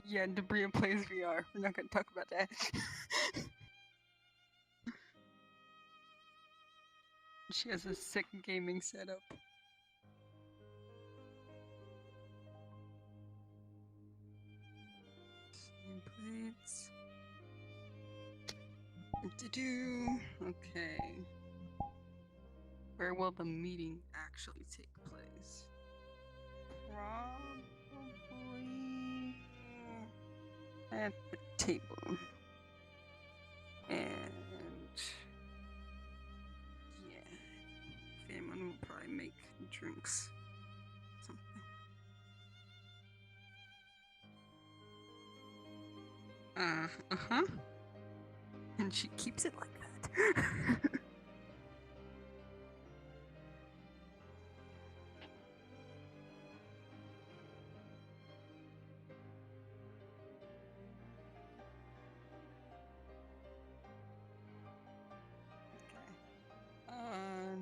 Yeah, Debria plays VR. We're not gonna talk about that. She has a sick gaming setup. Nameplates. Okay. Where will the meeting actually take place? Probably at the table. And yeah, Famine will probably make drinks. Something. Uh-huh. And she keeps it like that.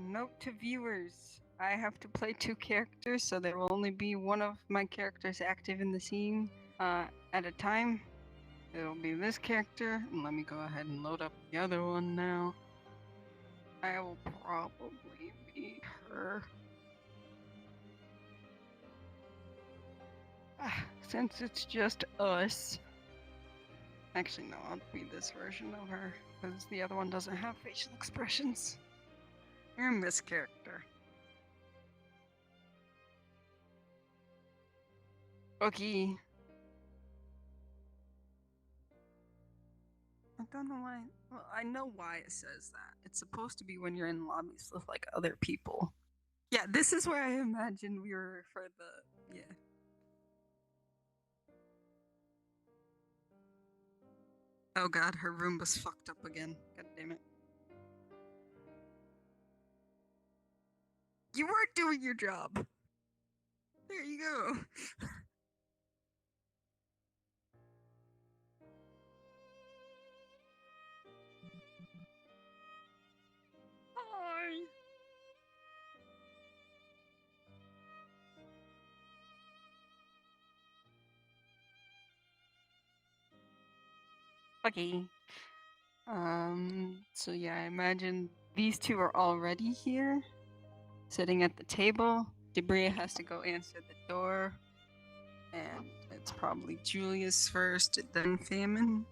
Note to viewers. I have to play 2 characters, so there will only be one of my characters active in the scene at a time. It'll be this character, and let me go ahead and load up the other one now. I will probably be her. Since it's just us. Actually, no, I'll be this version of her, because the other one doesn't have facial expressions. And this character. Okay. I don't know why. Well, I know why it says that. It's supposed to be when you're in lobbies with like other people. Yeah, this is where I imagined we were for the yeah. Oh god, her room was fucked up again. God damn it. You weren't doing your job. There you go. Hi. Okay. So yeah, I imagine these two are already here, sitting at the table. Debria has to go answer the door, and it's probably Julius first, then Famine.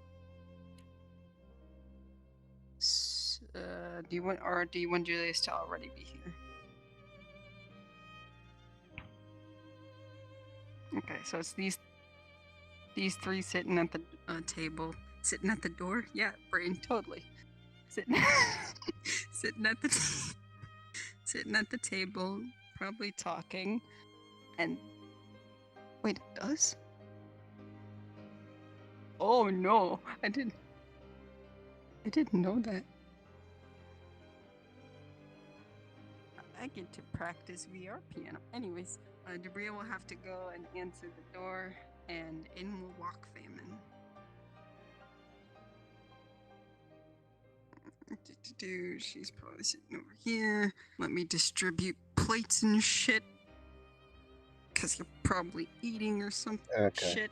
Do you want Julius to already be here? Okay, so it's these 3 sitting at the table, sitting at the door. Yeah, brain totally sitting sitting at the sitting at the table, probably talking. And wait, it does? Oh no, I didn't know that. I get to practice VR piano. Anyways, Debria will have to go and answer the door, and in will walk Famine. She's probably sitting over here. Let me distribute plates and shit. Because you're probably eating or something. Okay. Shit.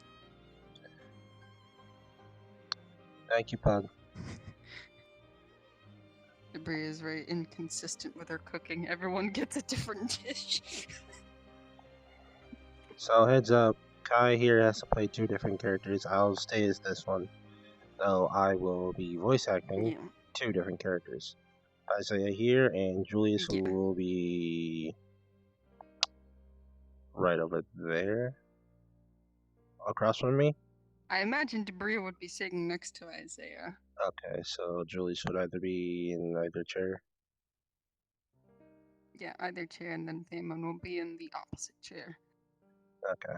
Thank you, Pug. Debria is very inconsistent with her cooking. Everyone gets a different dish. So heads up, Kai here has to play 2 different characters. I'll stay as this one. So I will be voice acting Yeah. 2 different characters. Isaiah here, and Julius Yeah. will be right over there, across from me. I imagine Debria would be sitting next to Isaiah. Okay, so Julius would either be in either chair. Yeah, either chair, and then Famine will be in the opposite chair. Okay.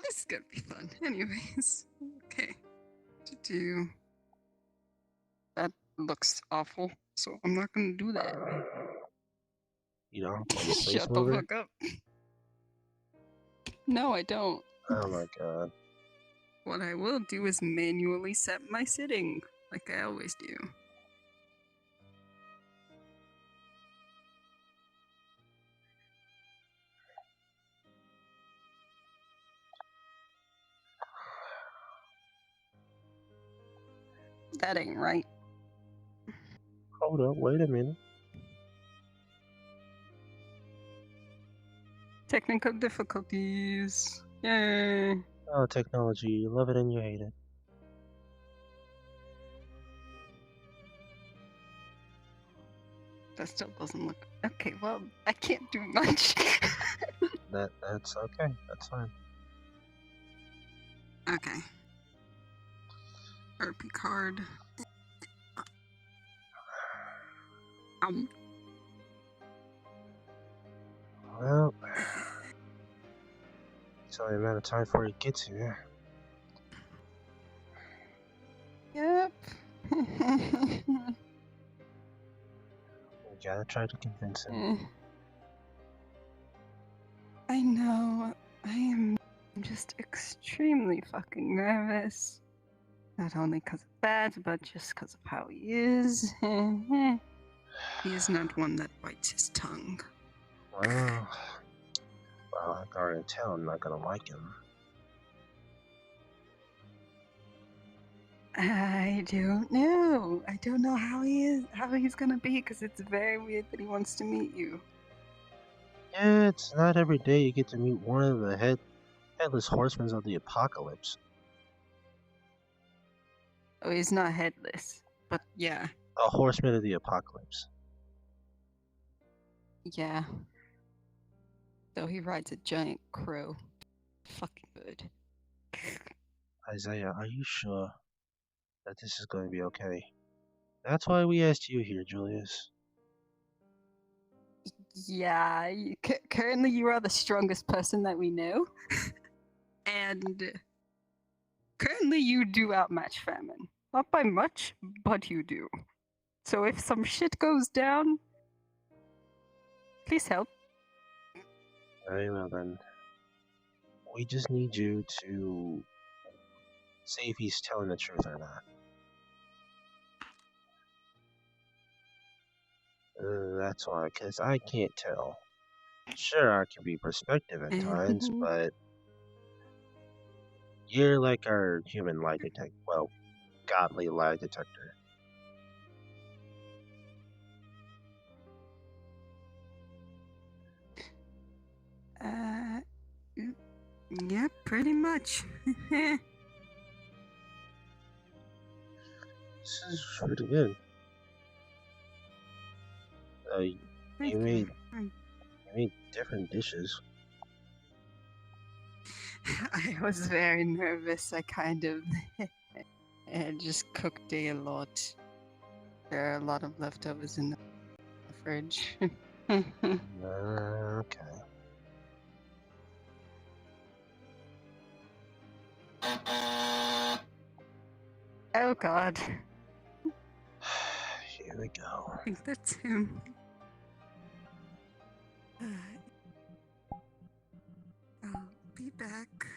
This is gonna be fun. Anyways, okay. That looks awful, so I'm not gonna do that. You don't want a place Shut mover? the fuck up. No, I don't. Oh my god. What I will do is manually set my sitting, like I always do. That ain't right. Hold up, wait a minute. Technical difficulties. Yay. Oh, technology, you love it and you hate it. That still doesn't look okay. Well, I can't do much. That's okay. That's fine. Okay. RP card. Well, it's only a matter of time before he gets here. Yep. You gotta try to convince him. I know. I am just extremely fucking nervous. Not only because of that, but just because of how he is. He is not one that bites his tongue. Well, I can already tell I'm not gonna like him. I don't know. I don't know how he's gonna be, because it's very weird that he wants to meet you. Yeah, it's not every day you get to meet one of the headless horsemen of the apocalypse. Oh, he's not headless, but yeah. A horseman of the apocalypse. Yeah. Though he rides a giant crow. Fucking good. Isaiah, are you sure that this is going to be okay? That's why we asked you here, Julius. Yeah, currently you are the strongest person that we know. And currently you do outmatch Famine. Not by much, but you do. So if some shit goes down, please help. Very well then. We just need you to see if he's telling the truth or not. That's why, because I can't tell. Sure, I can be perspective at times, but you're like our human lie detector. Well, godly lie detector. Yeah, pretty much. This is pretty good. You made different dishes. I was very nervous. I kind of just cooked a lot. There are a lot of leftovers in the fridge. Okay. Oh god. Here we go. I think that's him. I'll be back.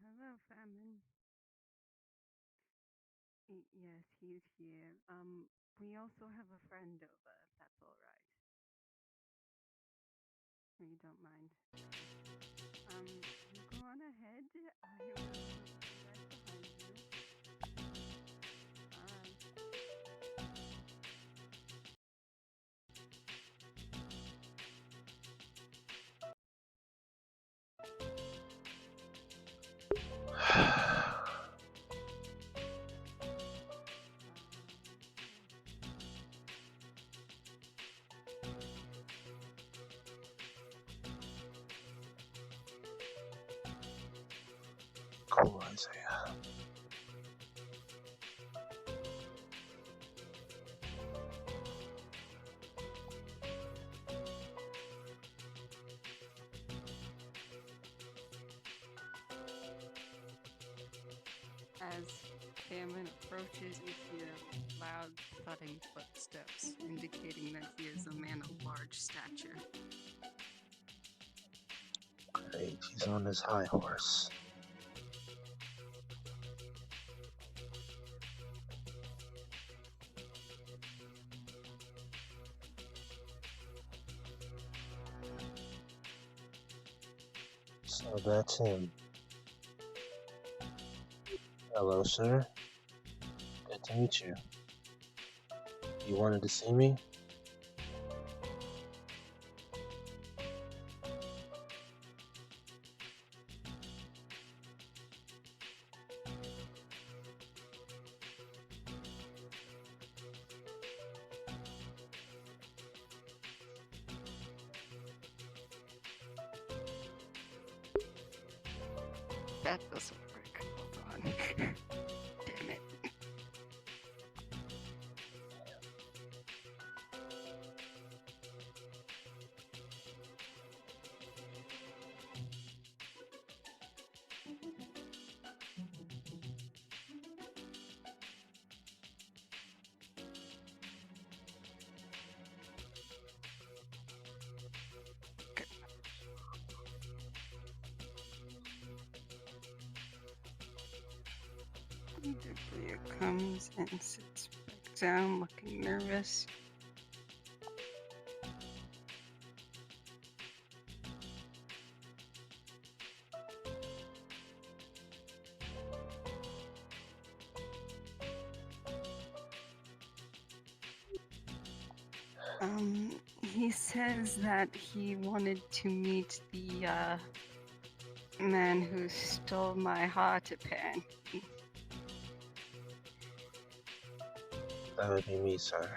Hello, Famine. Yes, he's here. We also have a friend over, if that's alright. You don't mind. You go on ahead. I will be right behind you. Cool, Isaiah. As Famine approaches, you hear loud thudding footsteps, indicating that he is a man of large stature. Great, he's on his high horse. So that's him. Hello, sir. Good to meet you. You wanted to see me? That doesn't work. Hold on. Damn it. Julia comes and sits back down, looking nervous. He says that he wanted to meet the man who stole my heart, apparently. That would be me, sir.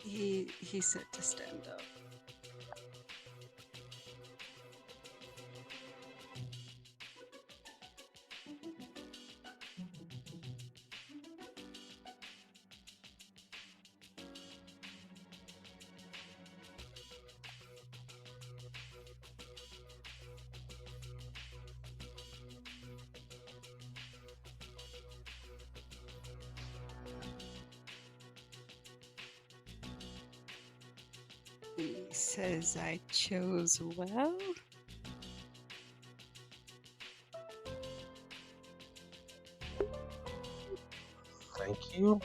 He said to stand up. He says I chose well. Thank you.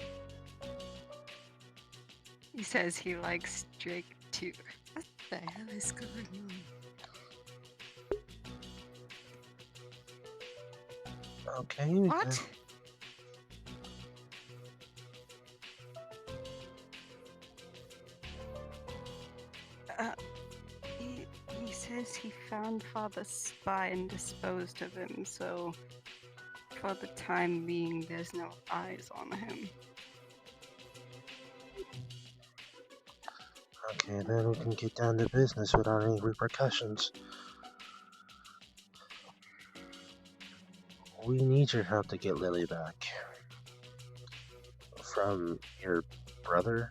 He says he likes Drake too. What the hell is going on? Okay. What? He says he found Father's spy and disposed of him, so for the time being, there's no eyes on him. Okay, then we can get down to business without any repercussions. We need your help to get Lily back. From your brother?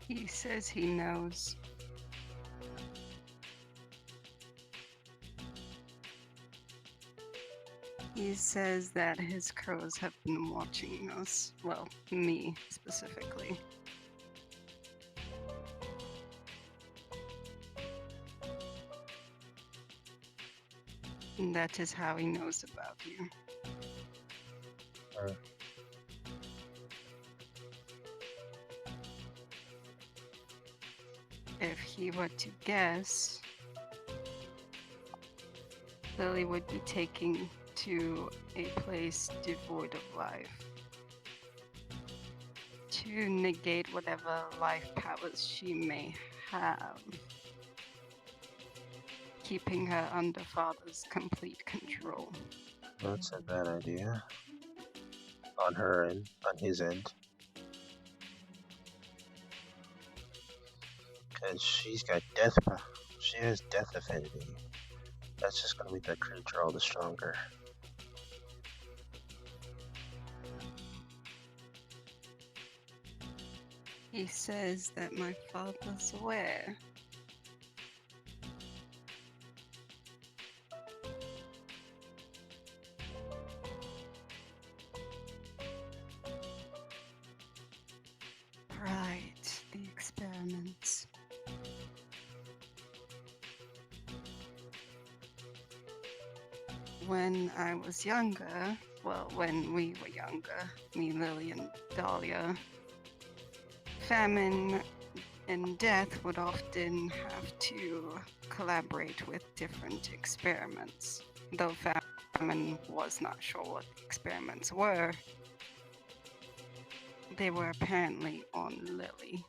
He says he knows. He says that his crows have been watching us. Well, me specifically. And that is how he knows about you. If he were to guess, Lily would be taken to a place devoid of life to negate whatever life powers she may have, keeping her under Father's complete control. That's a bad idea. On her end, on his end. Because she's got she has death affinity. That's just gonna make that creature all the stronger. He says that my father's aware. Right, the experiments. When I was younger, well, when we were younger, me, Lily, and Dahlia, famine and death would often have to collaborate with different experiments. Though famine was not sure what the experiments were, they were apparently on Lily.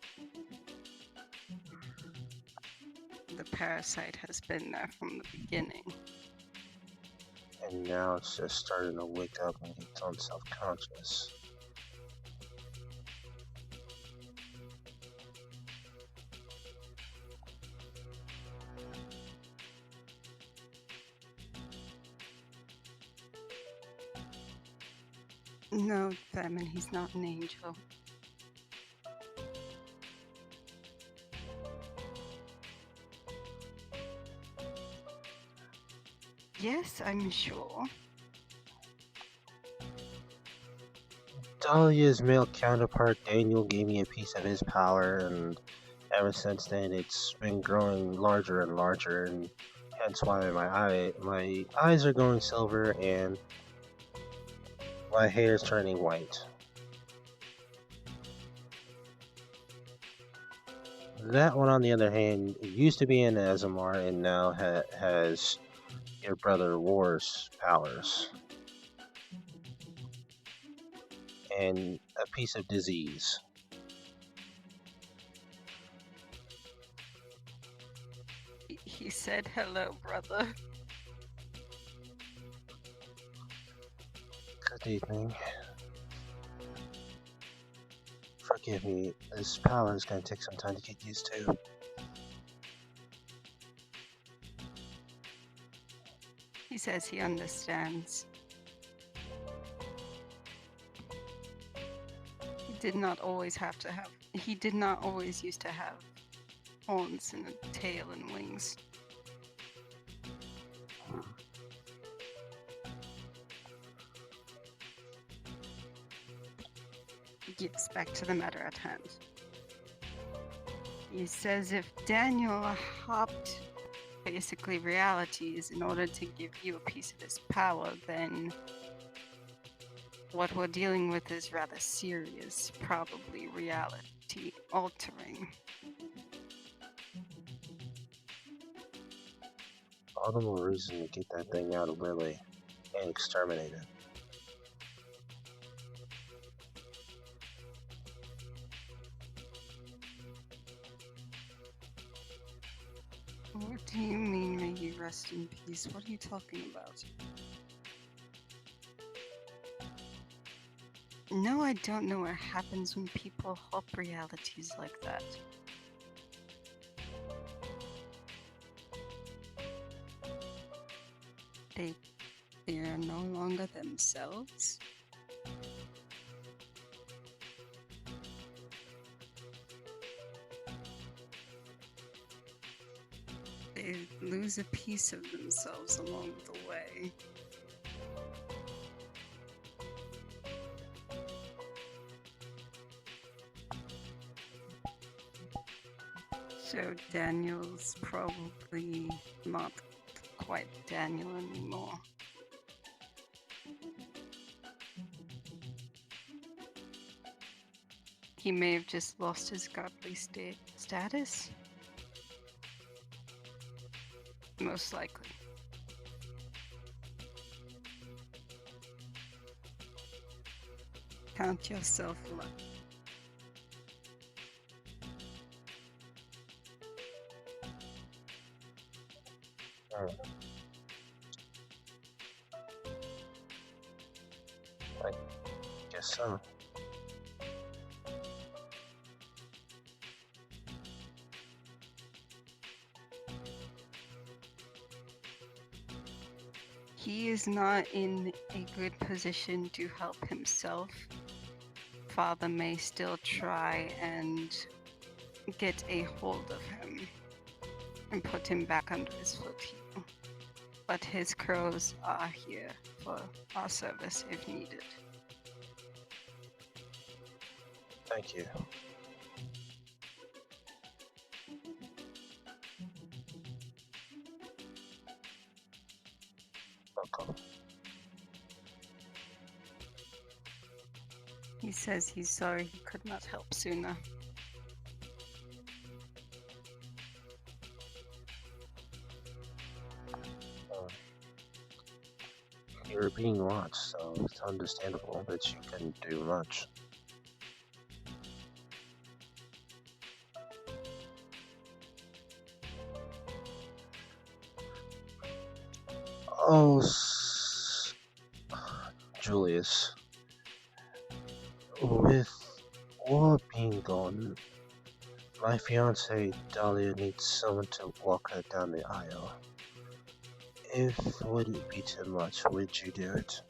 The parasite has been there from the beginning. And now it's just starting to wake up and get its own self-conscious. No, famine, he's not an angel. Yes, I'm sure. Dahlia's male counterpart Daniel gave me a piece of his power, and ever since then it's been growing larger and larger, and hence why my eyes are going silver and my hair is turning white. That one, on the other hand, used to be in Azamar and now has your brother War's powers and a piece of disease. He said hello, brother. Good evening. Forgive me, this power is going to take some time to get used to. He says he understands. He did not always used to have horns and a tail and wings. Gets back to the matter at hand. He says if Daniel hopped basically realities in order to give you a piece of his power, then what we're dealing with is rather serious, probably reality altering. All the more reason to get that thing out of Lily and exterminate it. What do you mean, may he rest in peace? What are you talking about? No, I don't know what happens when people hop realities like that. They are no longer themselves? They lose a piece of themselves along the way. So Daniel's probably not quite Daniel anymore. He may have just lost his godly status. Most likely. Count yourself lucky. I guess so. He is not in a good position to help himself. Father may still try and get a hold of him and put him back under his footstool. But his crows are here for our service if needed. Thank you. Welcome. He says he's sorry he could not help sooner. You're being watched, so it's understandable that you couldn't do much. Oh, Julius, with war being gone, my fiance Dahlia needs someone to walk her down the aisle. If it wouldn't be too much, would you do it?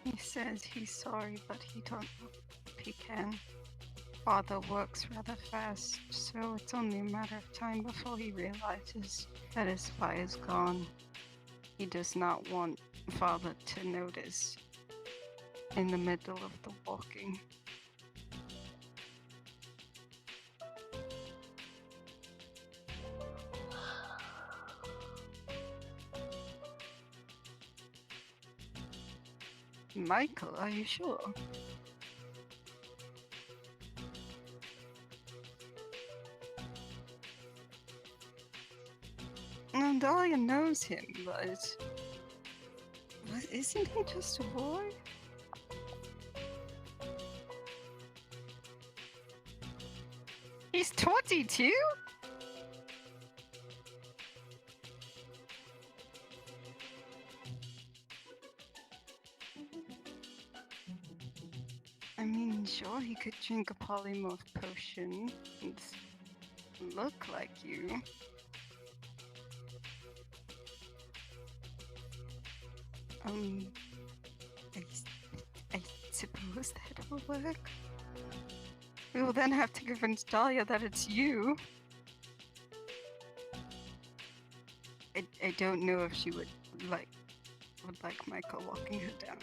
He says he's sorry, but he don't know if he can. Father works rather fast, so it's only a matter of time before he realizes that his spy is gone. He does not want Father to notice in the middle of the walking. Michael, are you sure? And Dahlia knows him, but isn't he just a boy? He's 22? I mean, sure, he could drink a polymorph potion and look like you. I suppose that will work. We will then have to convince Dahlia that it's you. I don't know if she would like Michael walking her down.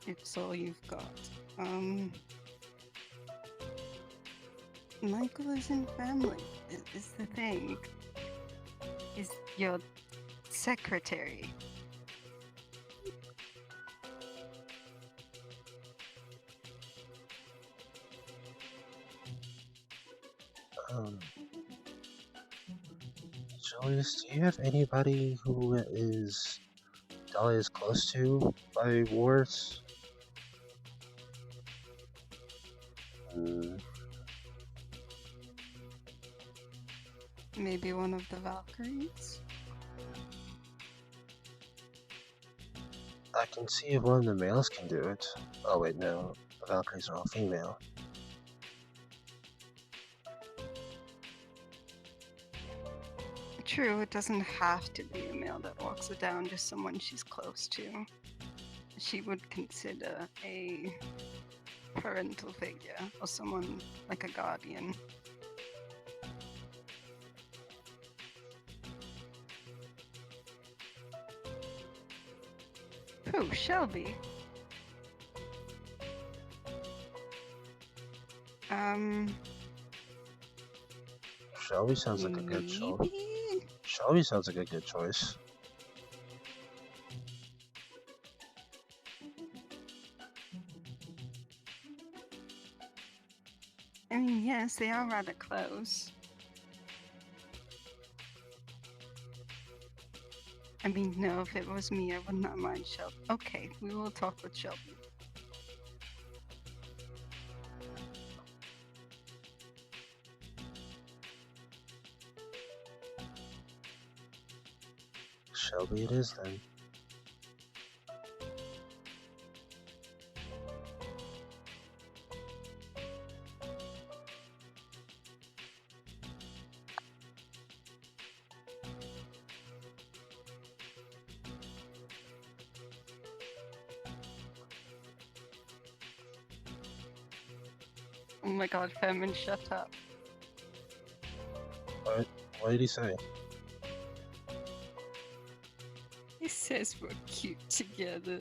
It's all you've got. Michael is in family, is the thing. Is your secretary. Julius, do you have anybody who is Dahlia is close to by wars? Maybe one of the Valkyries? I can see if one of the males can do it. Oh wait, no. The Valkyries are all female. True, it doesn't have to be a male that walks her down, just someone she's close to. She would consider a parental figure, or someone like a guardian. Who? Shelby? Shelby sounds like a good choice. Maybe? Shelby sounds like a good choice. I mean, yes, they are rather close. I mean, no, if it was me, I would not mind Shelby. Okay, we will talk with Shelby. Shelby it is then. Oh my god, Famine, shut up. What did he say? He says we're cute together.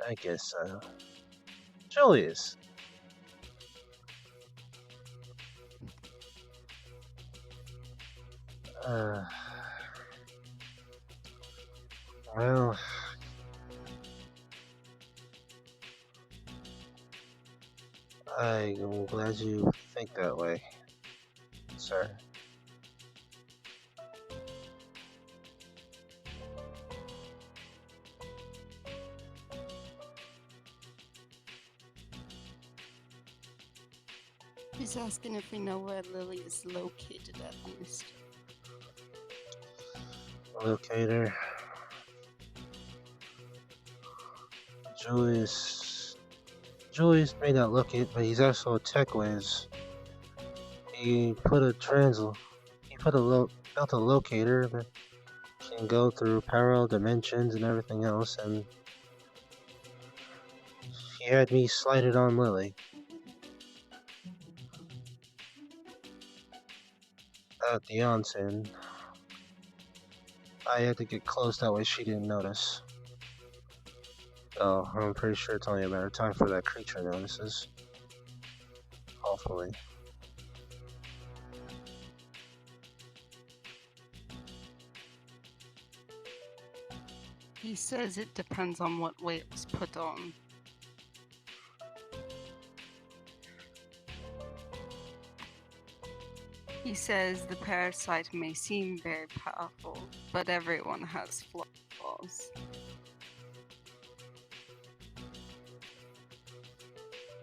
I guess so. Julius. Well, I'm glad you think that way, sir. He's asking if we know where Lily is located at least. Locator. Julius may not look it, but he's also a tech whiz. He built a locator that can go through parallel dimensions and everything else, and he had me slide it on Lily. At the onsen, I had to get close that way she didn't notice. Oh, I'm pretty sure it's only a matter of time for that creature notices. Hopefully. He says it depends on what way it was put on. He says the parasite may seem very powerful, but everyone has flaws.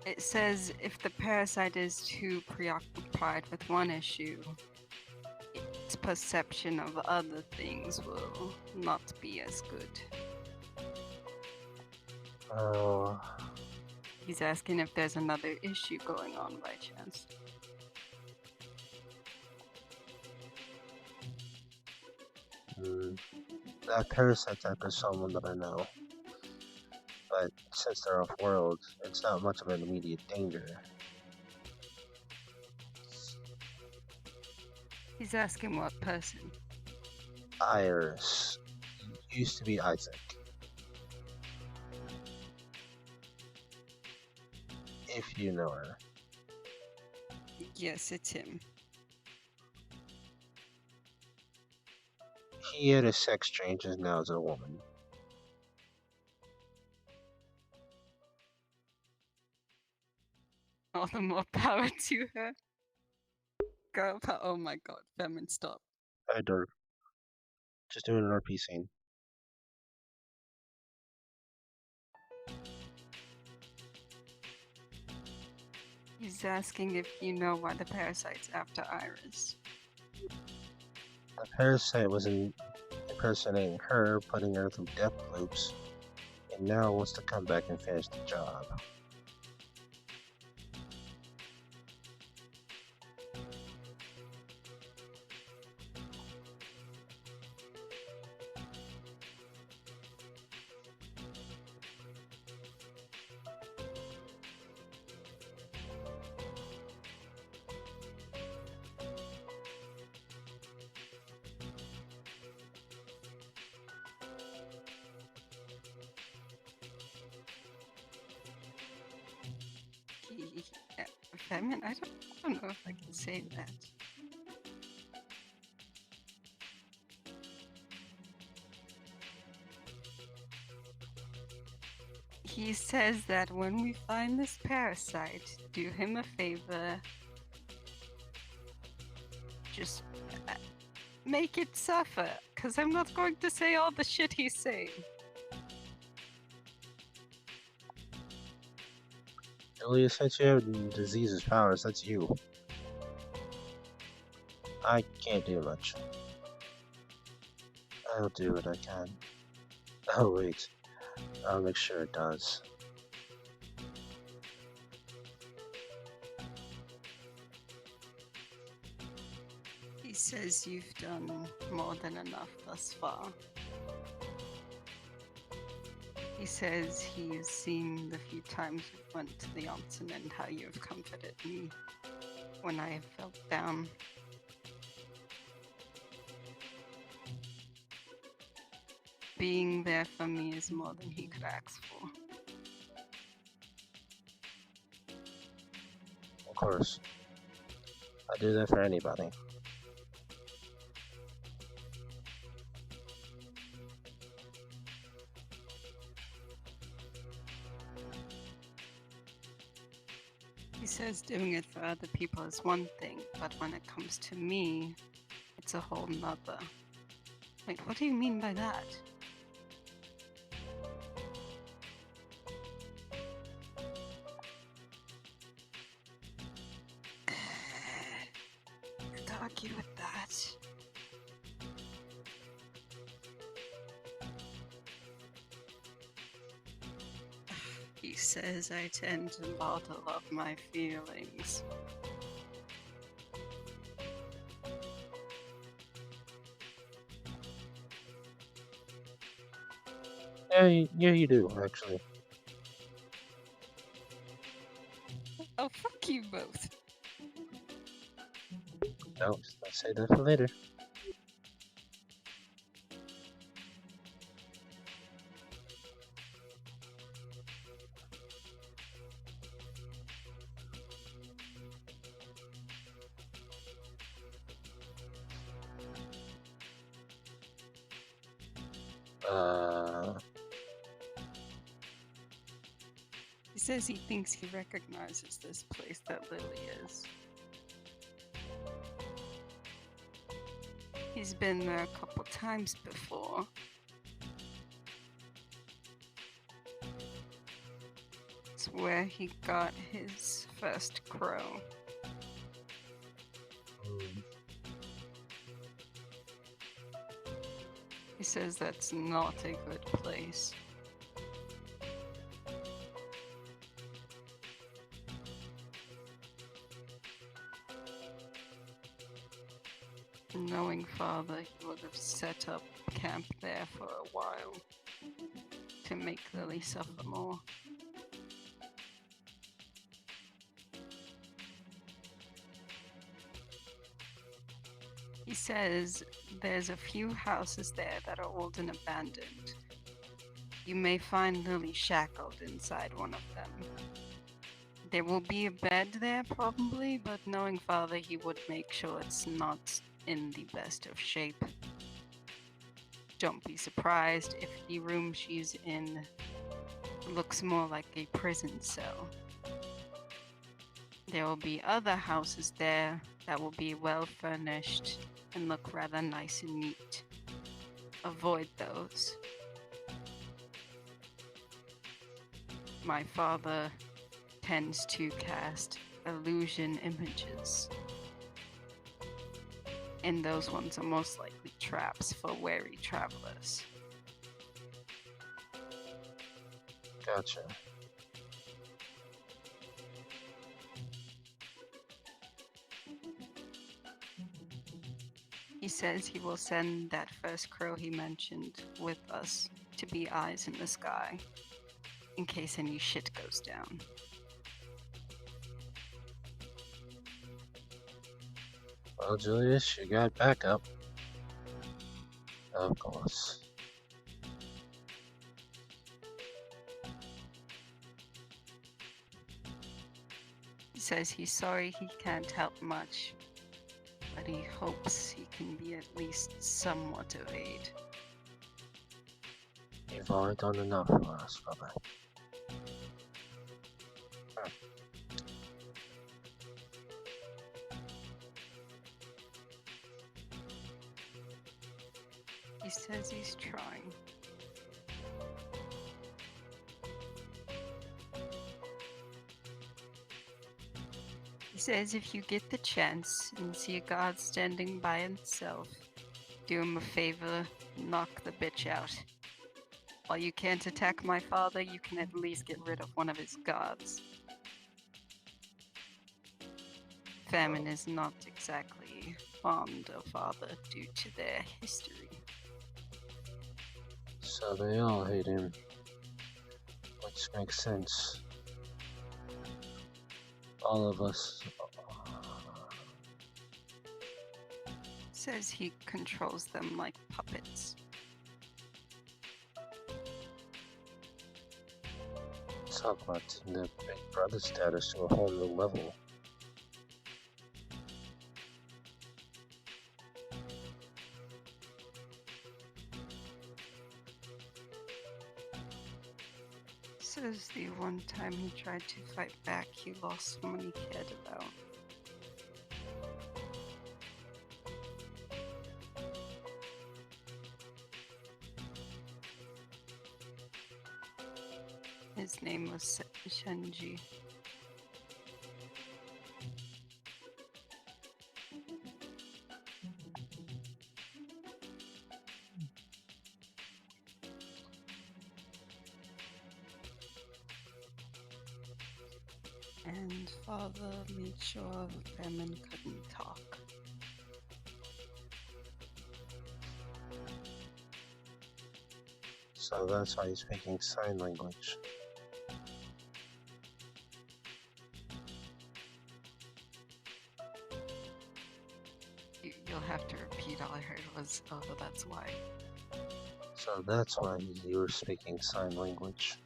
It says if the parasite is too preoccupied with one issue, its perception of other things will not be as good. Oh. He's asking if there's another issue going on by chance. That parasite type is someone that I know. But since they're off-world, it's not much of an immediate danger. He's asking what person? Iris. Used to be Isaac. If you know her. Yes, it's him. He had a sex change and now is a woman. All the more power to her. Girl power. Oh my god, Famine, stop. Hi, Dirk. Just doing an RP scene. He's asking if you know why the parasite's after Iris. The parasite was impersonating her, putting her through death loops, and now wants to come back and finish the job. Famine? I don't know if I can say that. He says that when we find this parasite, do him a favor. Just make it suffer, because I'm not going to say all the shit he's saying. Julius, since you have disease's powers, that's you. I can't do much. I'll do what I can. Oh wait, I'll make sure it does. He says you've done more than enough thus far. He says he's seen the few times we went to the onsen and how you have comforted me when I have felt down. Being there for me is more than he could ask for. Of course. I do that for anybody. He says doing it for other people is one thing, but when it comes to me, it's a whole nother. Wait, what do you mean by that? Can't argue with that. He says I tend to bottle up my feelings. Yeah, you do, actually. Oh, fuck you both. No, I'll say that for later. He says he thinks he recognizes this place that Lily is. He's been there a couple times before. It's where he got his first crow. He says that's not a good place. Knowing father, he would have set up camp there for a while to make Lily suffer more. He says there's a few houses there that are old and abandoned. You may find Lily shackled inside one of them. There will be a bed there probably, but knowing father, he would make sure it's not in the best of shape. Don't be surprised if the room she's in looks more like a prison cell. There will be other houses there that will be well furnished and look rather nice and neat. Avoid those. My father tends to cast illusion images, and those ones are most likely traps for wary travelers. Gotcha. He says he will send that first crow he mentioned with us to be eyes in the sky, in case any shit goes down. Well, Julius, you got backup. Of course. He says he's sorry he can't help much, but he hopes he can be at least somewhat of aid. You've already done enough for us, brother. He says he's trying. He says if you get the chance and see a guard standing by himself, do him a favor, knock the bitch out. While you can't attack my father, you can at least get rid of one of his guards. Famine is not exactly very fond of father due to their history. So they all hate him, which makes sense. All of us. Says he controls them like puppets. Talk about taking the Big Brother status to a whole new level. Says the one time he tried to fight back, he lost someone he cared about. His name was Shenji. And father made sure famine couldn't talk. So that's why he's speaking sign language. You'll have to repeat. All I heard was, oh, that's why. So that's why you're speaking sign language.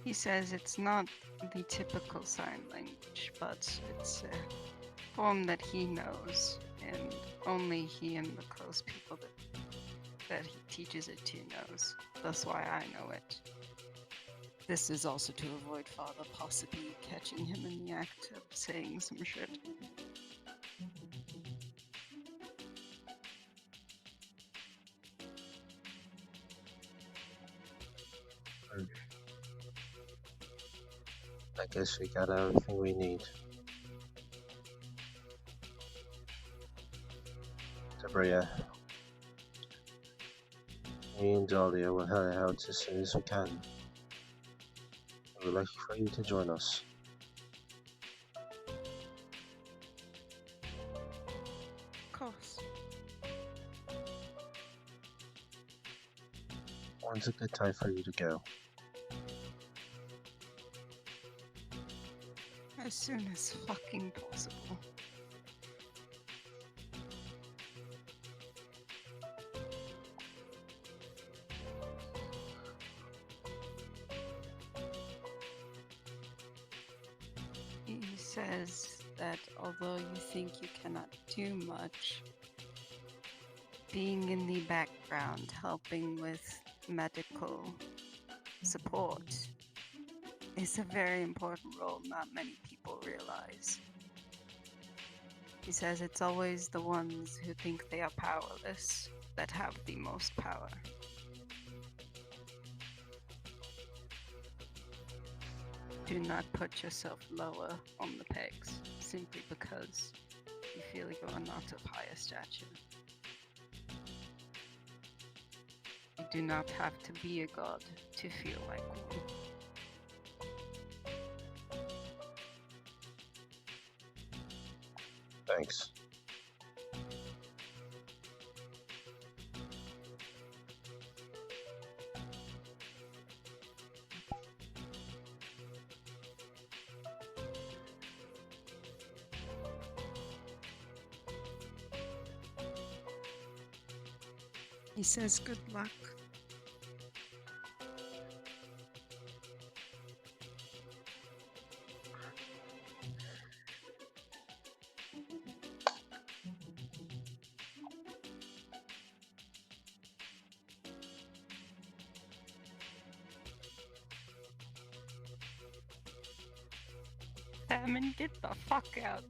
He says it's not the typical sign language, but it's a form that he knows, and only he and the close people that he teaches it to knows. That's why I know it. This is also to avoid father possibly catching him in the act of saying some shit. I guess we got everything we need. Sabria, me and Dahlia will head out as soon as we can. We would like for you to join us. Of course. When's a good time for you to go? As soon as fucking possible. He says that although you think you cannot do much, being in the background, helping with medical support, is a very important role not many people realize. He says it's always the ones who think they are powerless that have the most power. Do not put yourself lower on the pegs simply because you feel you are not of higher stature. You do not have to be a god to feel like one. Thanks. He says good luck. Famine, get the fuck out.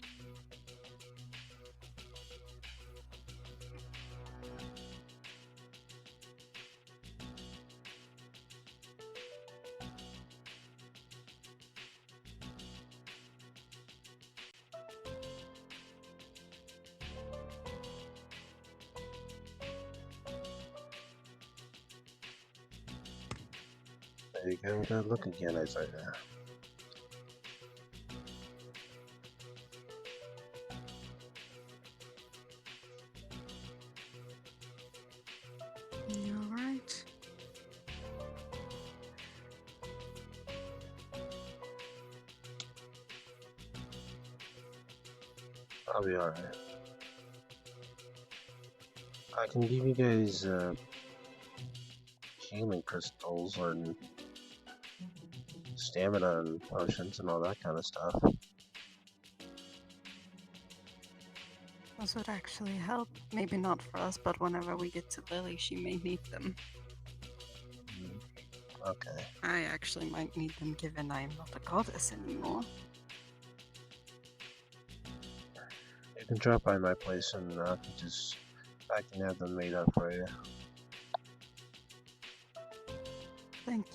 There you go, that look again, Isaiah. You alright? I'll be alright. I can give you guys healing crystals and stamina and potions and all that kind of stuff. Those would actually help. Maybe not for us, but whenever we get to Lily, she may need them. Okay. I actually might need them given I am not a goddess anymore. You can drop by my place and I can have them made up for you. Thank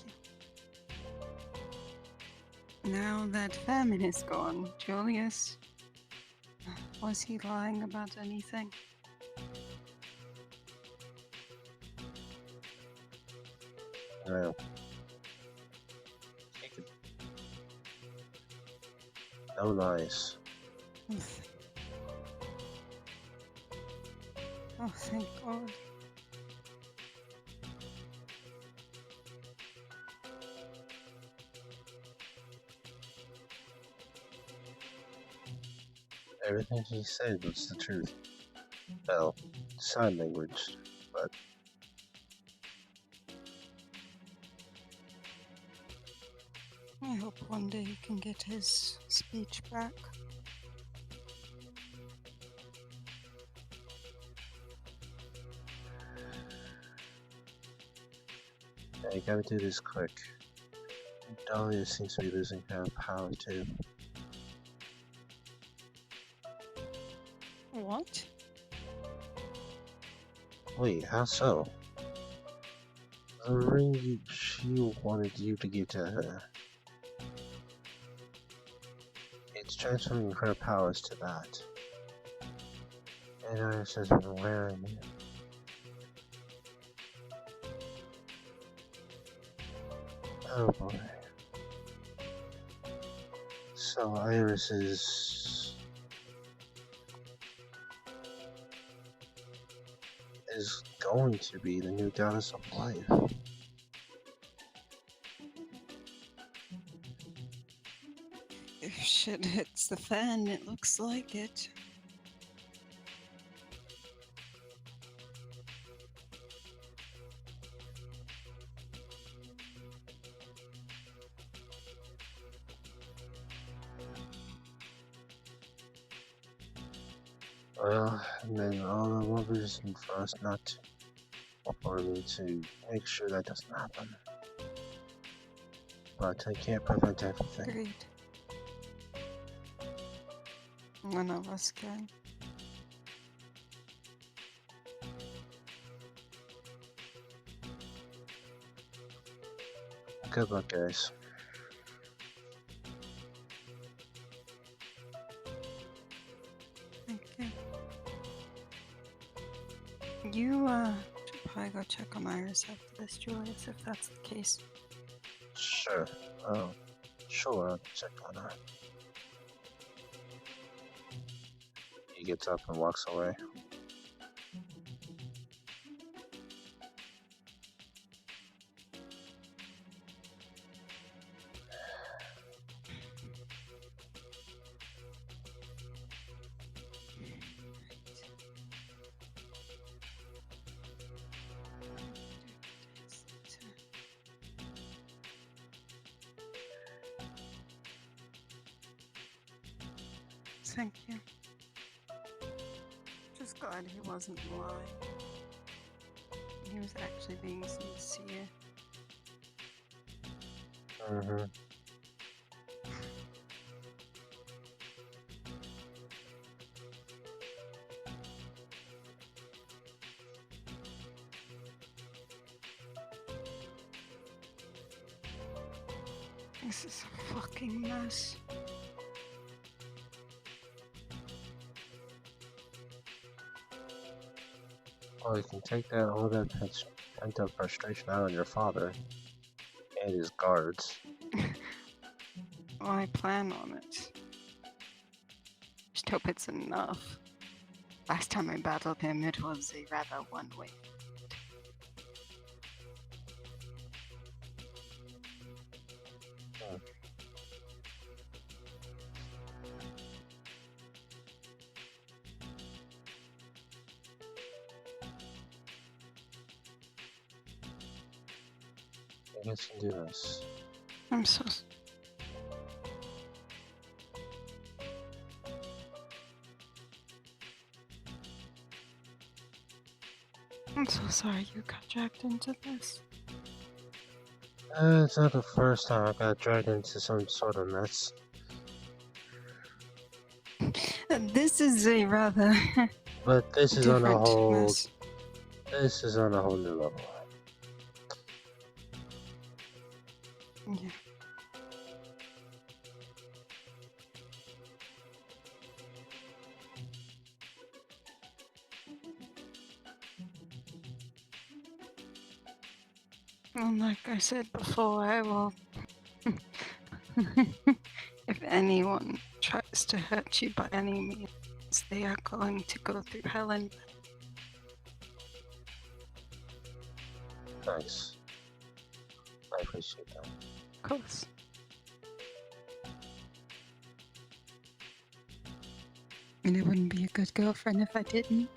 you. Now that famine is gone, Julius, was he lying about anything? No. No lies. Oh, thank God. Everything he said was the truth. Well, sign language, but I hope one day he can get his speech back. I gotta do this quick. Dahlia seems to be losing her power too. What? Wait, how so? The ring she wanted you to give to her. It's transferring her powers to that. And Iris has been wearing it. Oh boy. So Iris is going to be the new goddess of life. If shit hits the fan, it looks like it. Well, and then all the more reason for us not to, for me to make sure that doesn't happen. But I can't prevent everything. Agreed. None of us can. Good luck, guys. Okay. You, should probably go check on Iris after this, Julius, if that's the case. Sure. Oh, sure, I'll check on her. He gets up and walks away. Thank you. Just glad he wasn't lying. He was actually being sincere. Mm-hmm. This is a fucking mess. Well, you can take all that pent-up frustration out on your father, and his guards. Well, I plan on it. Just hope it's enough. Last time I battled him, it was a rather one-way. I guess you can do this. I'm so sorry you got dragged into this. It's not the first time I got dragged into some sort of mess. This is a rather But this is on a different whole. mess. This is on a whole new level. Yeah. Well, like I said before, I will. If anyone tries to hurt you by any means, they are going to go through hell and Thanks. I appreciate that. of course. And it wouldn't be a good girlfriend if I didn't.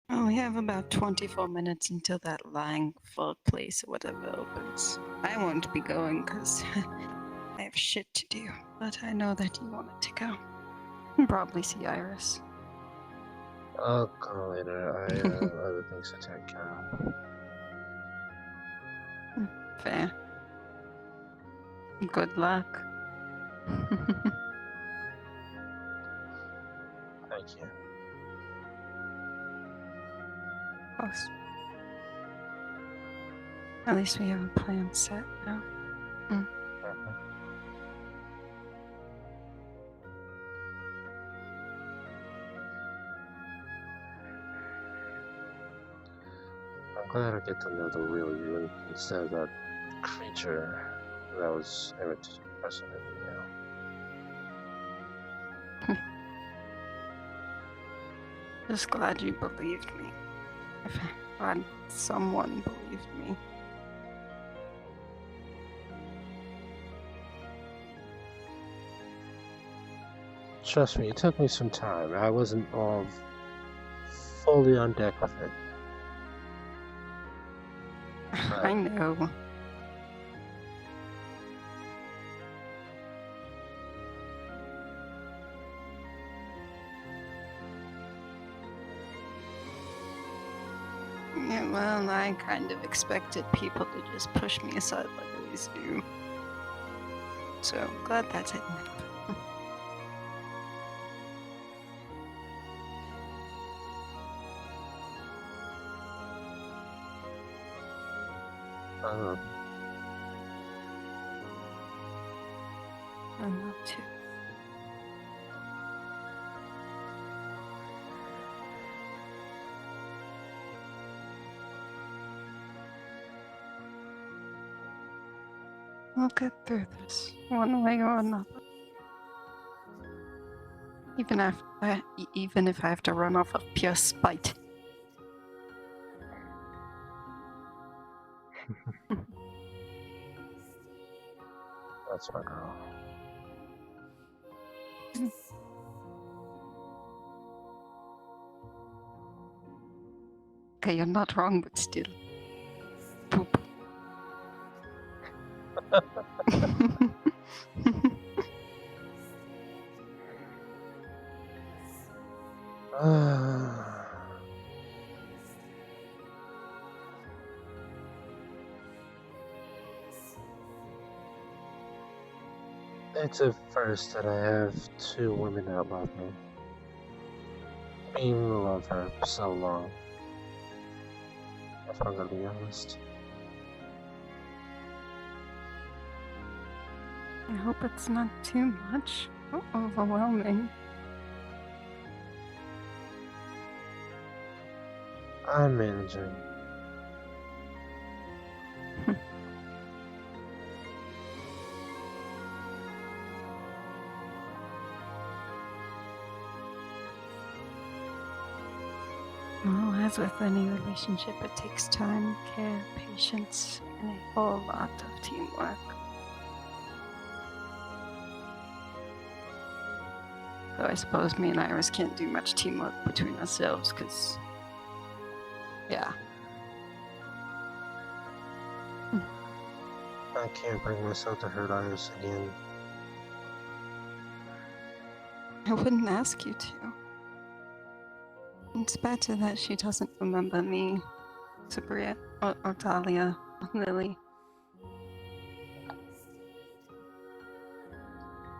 Oh, we have about 24 minutes until that lying fog place or whatever opens. I won't be going because I have shit to do, but I know that you wanted to go. And probably see Iris. I'll go later. I have other things to take care of. Fair. Good luck. Thank you. Of course. At least we have a plan set now. I'm glad I get to know the real you instead of that creature that was impersonating you. Just glad you believed me. If glad someone believed me. Trust me, it took me some time. I wasn't all fully on deck with it. I know. Yeah, well, I kind of expected people to just push me aside like I always do. So, glad that's it. I love to. We'll get through this, one way or another. Even if I have to run off of pure spite. That's my girl. Okay, you're not wrong, but still. Poop. It's a first that I have two women that love me. I mean, love her so long. if I'm gonna be honest. I hope it's not too much or overwhelming. I'm managing. Well, as with any relationship, it takes time, care, patience, and a whole lot of teamwork. Though I suppose me and Iris can't do much teamwork between ourselves, because... yeah. I can't bring myself to hurt Iris again. I wouldn't ask you to. It's better that she doesn't remember me, Sabria, or Talia, or Lily.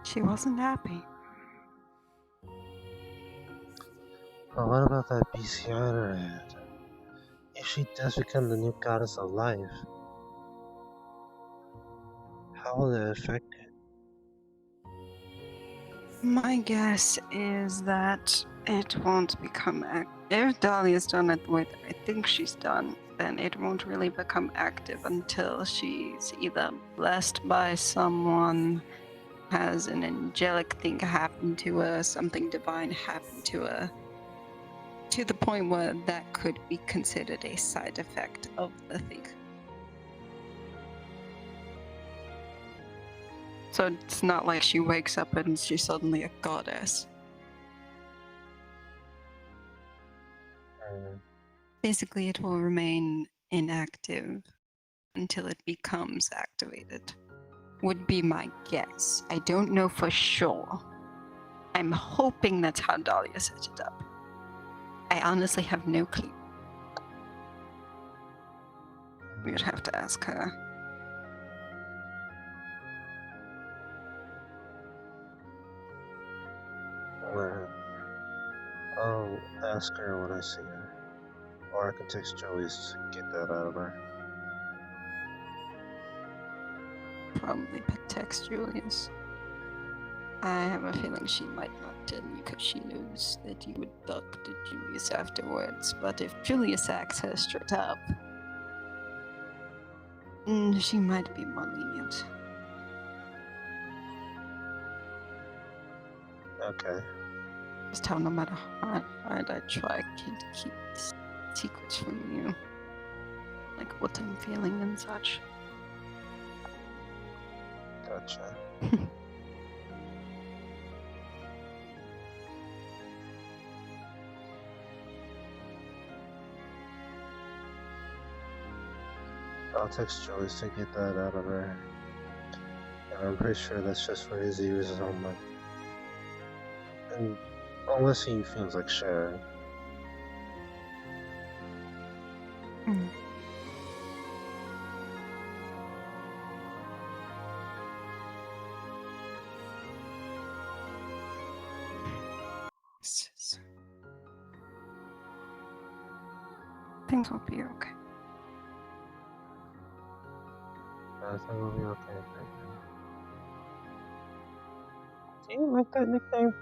She wasn't happy. But what about that BCI I had? If she does become the new goddess of life, how will it affect it? My guess is that it won't become if Dahlia's done it with I think she's done, then it won't really become active until she's either blessed by someone, has an angelic thing happen to her, something divine happen to her, to the point where that could be considered a side effect of the thing. So it's not like she wakes up and she's suddenly a goddess. Basically, it will remain inactive until it becomes activated. Would be my guess. I don't know for sure. I'm hoping that's how Dahlia set it up. I honestly have no clue. We would have to ask her. Well, I'll ask her when I see her. Or I can text Julius to get that out of her. Probably text Julius. I have a feeling she might not tell you because she knows that you would talk to Julius afterwards. But if Julius asks her straight up, she might be more lenient. Okay. Just tell no matter how hard I try, I can't keep secrets from you. Like what I'm feeling and such. Gotcha. I'll text Julius to get that out of her. And I'm pretty sure that's just for his ears only. And unless he feels like sharing. Things will be okay. I think we'll be okay. Do you like that nickname?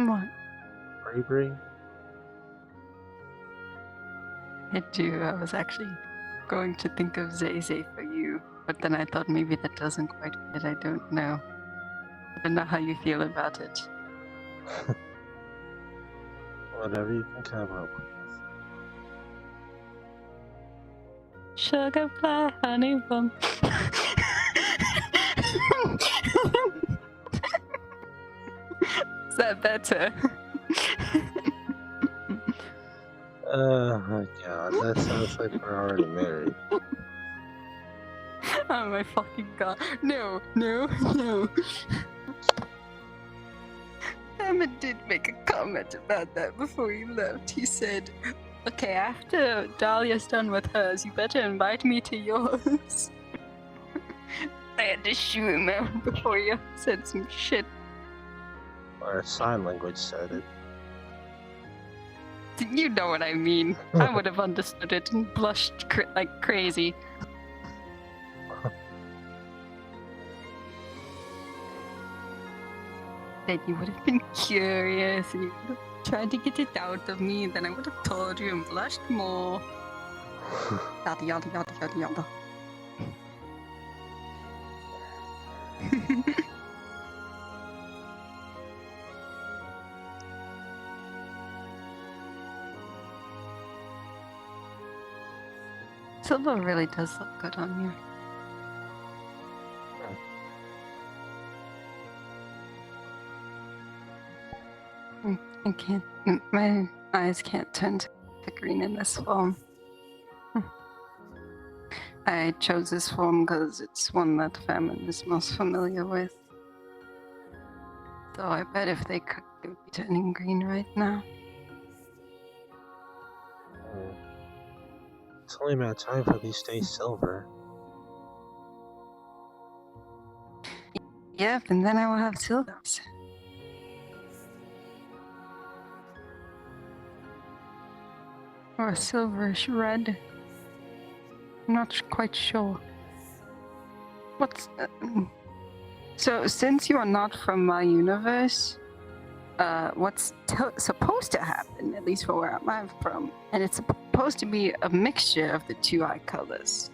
What? Bree Bree? I do. I was actually going to think of Zay Zay for you, but then I thought maybe that doesn't quite fit. I don't know. I don't know how you feel about it. Whatever you can come up with. Sugar pie, honey bun. Is that better? Oh my god, that sounds like we're already married. Oh my fucking god. No, no, no. Emmett did make a comment about that before he left. He said, okay, after Dahlia's done with hers, you better invite me to yours. I had to shoo him out before he said some shit. Or sign language said it. You know what I mean. I would have understood it and blushed like crazy. Then you would have been curious and you would have tried to get it out of me. Then I would have told you and blushed more. Yada yada yada yada yada. Silver really does look good on you. I can't. My eyes can't turn to green in this form. I chose this form because it's one that famine is most familiar with. So I bet if they could, they would be turning green right now. It's only a matter of time for these stay silver. Yep, and then I will have silvers. Or a silverish red. I'm not quite sure. What's... So, since you are not from my universe, what's supposed to happen, at least for where I'm from, and it's supposed to be a mixture of the two eye colors.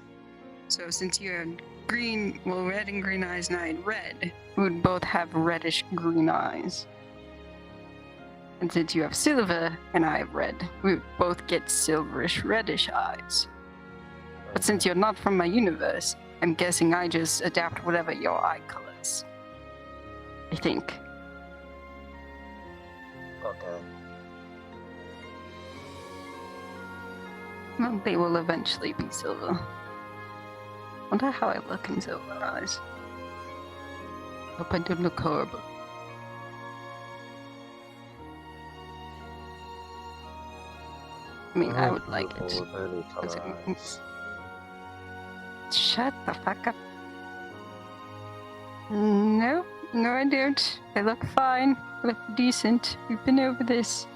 So since you had green, well, red and green eyes, and I had red, we would both have reddish green eyes. And since you have silver and I have red, we would both get silverish reddish eyes. But since you're not from my universe, I'm guessing I just adapt whatever your eye colors. I think. Okay. Well, they will eventually be silver. Wonder how I look in silver eyes. Hope I don't look horrible. I mean, I would like it. Shut the fuck up. No, no I don't. I look fine. I look decent. We've been over this.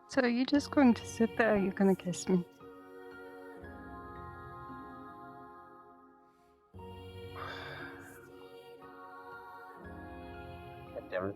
So are you just going to sit there or are you going to kiss me? God damn it.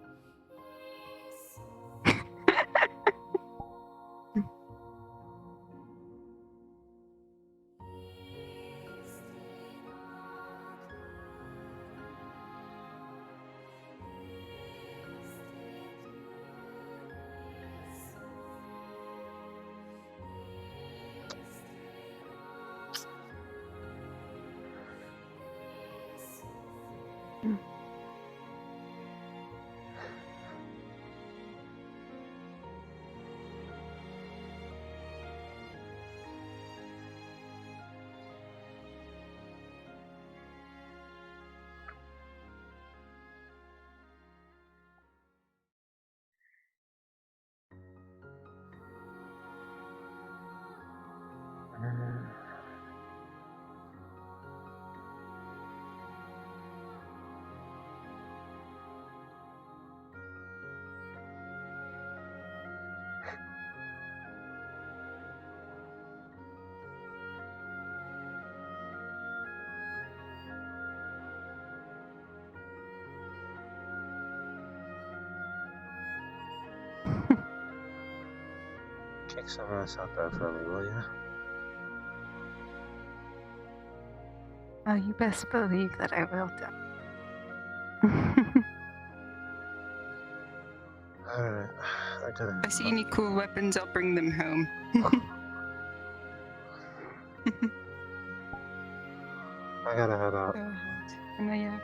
Kick some ass out there for me, will ya? Oh, you best believe that I will do. Alright, I gotta. If I see any cool weapons, I'll bring them home. I gotta head out. Go ahead. I know you have...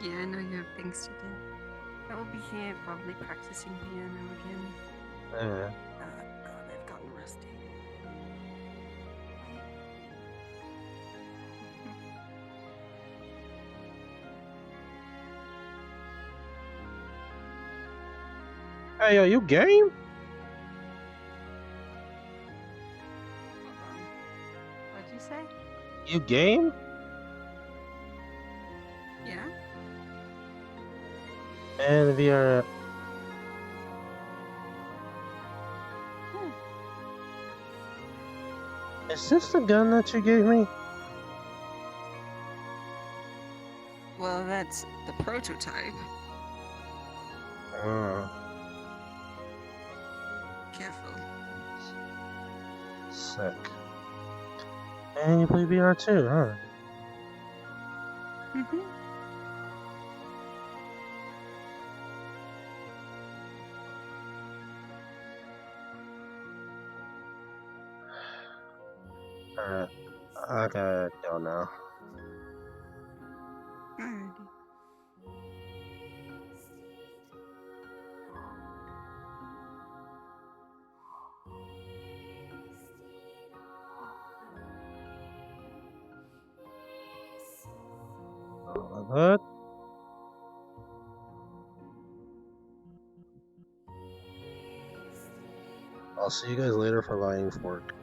Yeah, I know you have things to do. I will be here probably practicing piano again. Yeah. God, I've gotten rusty. Hey, yo, you game? You game? Yeah. And VR. Hmm. Is this the gun that you gave me? Well, that's the prototype. Oh, Careful. sick. And you play VR too, huh? Mm-hmm. Alright, I gotta go now. Alrighty. But I'll see you guys later for Lying Fork.